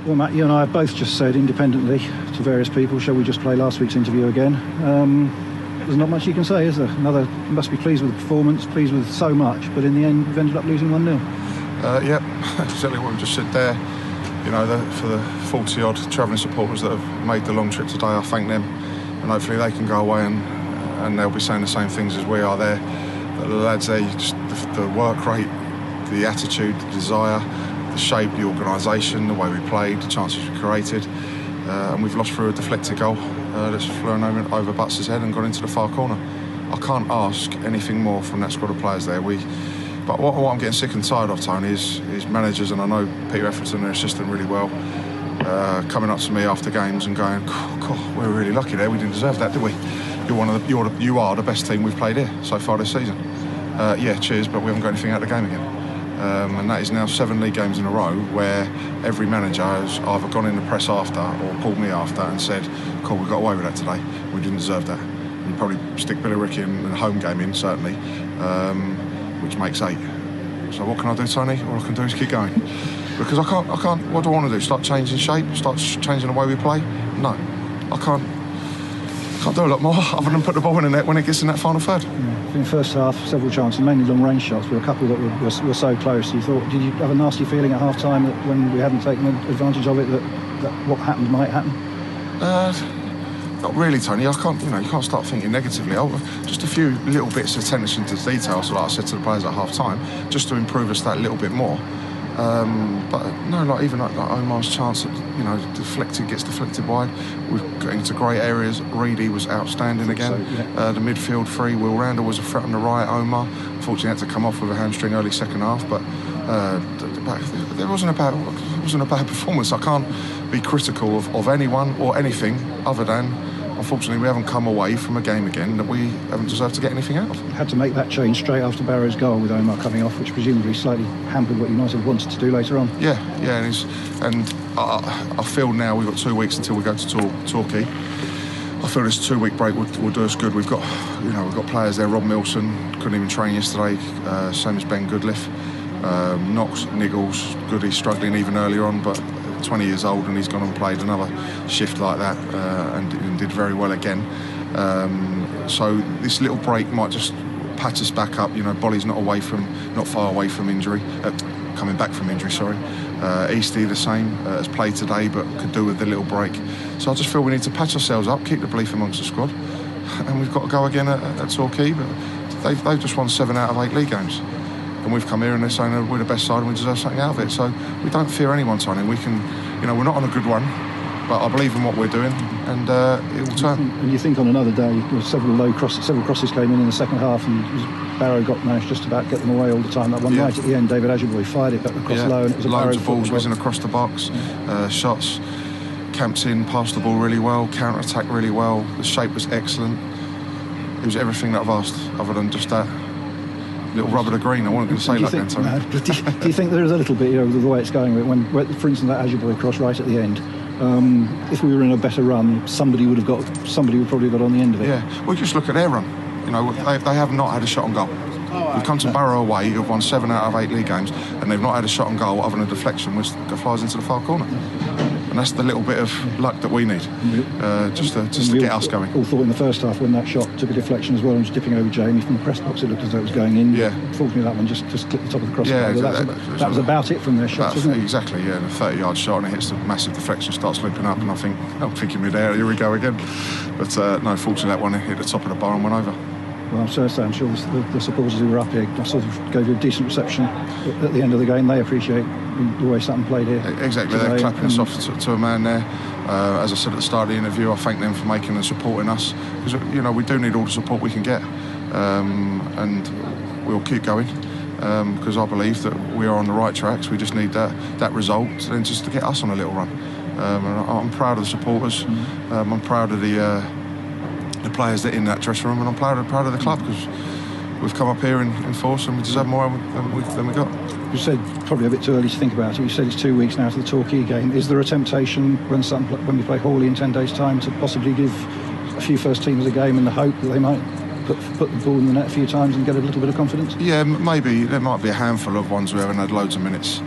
Well, Matt, you and I have both just said independently to various people, shall we just play last week's interview again? There's not much you can say, is there? You must be pleased with the performance, pleased with so much, but in the end, we've ended up losing 1-0. Yep, exactly what we just said there. You know, for the 40-odd travelling supporters that have made the long trip today, I thank them, and hopefully they can go away and they'll be saying the same things as we are there. The lads there, just the work rate, the attitude, the desire, the shape, the organisation, the way we played, the chances we created, and we've lost through a deflected goal that's flown over Butts' head and gone into the far corner. I can't ask anything more from that squad of players there. But what I'm getting sick and tired of, Tony, is managers, and I know Peter Efferton, their assistant, really well, coming up to me after games and going, God, we're really lucky there. We didn't deserve that, did we? You are the best team we've played here so far this season. Yeah, cheers, but we haven't got anything out of the game again. And that is now 7 league games in a row where every manager has either gone in the press after or called me after and said, cool, we got away with that today. We didn't deserve that. And you probably stick Billericay in a home game in, certainly. Which makes 8. So what can I do, Tony? All I can do is keep going. Because I can't, what do I want to do? Start changing shape? Start changing the way we play? No, I can't do a lot more other than put the ball in the net when it gets in that final third. Yeah. In the first half, several chances, mainly long-range shots, but a couple that were so close. Did you have a nasty feeling at half-time that when we hadn't taken advantage of it, that what happened might happen? Not really, Tony. You can't start thinking negatively. Just a few little bits of attention to detail, so like I said to the players at half-time, just to improve us that little bit more. But no, even Omar's chance that, gets deflected wide. We've got into great areas. Reedy was outstanding again. The midfield three, Will Randall was a threat on the right. Omar, unfortunately, had to come off with a hamstring early second half, but it wasn't a bad performance. I can't be critical of anyone or anything other than, unfortunately, we haven't come away from a game again that we haven't deserved to get anything out of. Had to make that change straight after Barrow's goal with Omar coming off, which presumably slightly hampered what United wanted to do later on. Yeah, and I feel now we've got 2 weeks until we go to Torquay. I feel this 2-week break will do us good. We've got players there. Rob Milson couldn't even train yesterday, same as Ben Goodliff. Knox, Niggles, Goody's struggling even earlier on, but 20 years old, and he's gone and played another shift like that and did very well again. So this little break might just patch us back up. Bolly's not far away from injury, coming back from injury. Sorry. Eastie the same, has played today, but could do with the little break. So I just feel we need to patch ourselves up, keep the belief amongst the squad, and we've got to go again at Torquay. But they've just won 7 out of 8 league games. And we've come here and they're saying that we're the best side and we deserve something out of it. So we don't fear anyone, Tony. We can, we're not on a good run, but I believe in what we're doing, and it will turn. And you think on another day, several crosses came in the second half, and Barrow managed just about get them away all the time. That one right at the end, David Ajiboye fired it back across low, and it was loads of of balls whizzing across the box, shots, camped in, passed the ball really well, counter-attack really well. The shape was excellent. It was everything that I've asked, other than just that little rub of the green. I wasn't going to say that then, Tony. Do you think there is a little bit, the way it's going, when for instance, that Ajiboye cross right at the end, if we were in a better run, somebody would probably got on the end of it. Yeah, well, just look at their run. They have not had a shot on goal. We've come to Barrow away, who've won 7 out of 8 league games, and they've not had a shot on goal other than a deflection which flies into the far corner. And that's the little bit of luck that we need, just to get us going. All thought in the first half when that shot took a deflection as well and was dipping over Jamie from the press box, it looked as though it was going in. Yeah. Fortunately, that one just clipped the top of the crossbar. Yeah, that was about it from their shots, wasn't it? Exactly, yeah. The 30-yard shot and it hits the massive deflection, starts looping up, and I'm thinking mid-air, here we go again. But no, fortunately that one hit the top of the bar and went over. Well, I'm sure the supporters who were up here sort of gave you a decent reception at the end of the game. They appreciate the way Sutton played here. Exactly, they're clapping us off to a man there. As I said at the start of the interview, I thank them for making and supporting us, because we do need all the support we can get, and we'll keep going, because I believe that we are on the right tracks. We just need that result, and just to get us on a little run. And I'm proud of the supporters. I'm proud of the players that are in that dressing room, and I'm proud of the club, because we've come up here in force and we deserve more than we got. You said probably a bit too early to think about it. You said it's 2 weeks now to the Torquay game. Is there a temptation when we play Hawley in 10 days' time to possibly give a few first teamers a game in the hope that they might put the ball in the net a few times and get a little bit of confidence? Yeah, maybe. There might be a handful of ones who haven't had loads of minutes.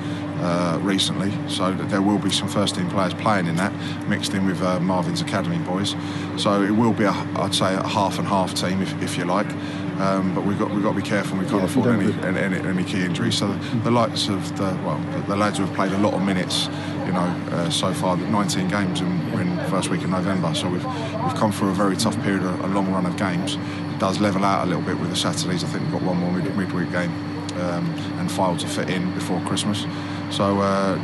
recently, so that there will be some first-team players playing in that, mixed in with Marvin's academy boys. So it will be, I'd say, a half and half team, if you like. But we've got to be careful. We can't afford any key injuries. So the likes of the lads who have played a lot of minutes, so far, 19 games in first week in November. So we've come through a very tough period, a long run of games. It does level out a little bit with the Saturdays. I think we've got one more midweek game and File to fit in before Christmas. So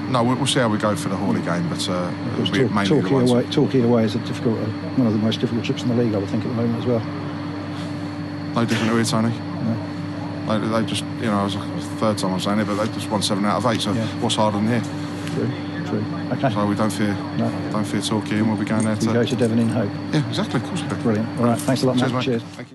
no, we'll see how we go for the Hawley game, but it'll be mainly the ones. Torquay away is one of the most difficult trips in the league, I would think, at the moment as well. No different to here, Tony. No. They just, it was the third time I'm saying it, but they just won 7 out of 8. So what's harder than here? True. Okay. So we don't fear Torquay, and we'll be going there to go to Devon in hope. Yeah, exactly. Of course we do. Brilliant. All right. Thanks a lot, Matt. Cheers, mate. Cheers. Thank you.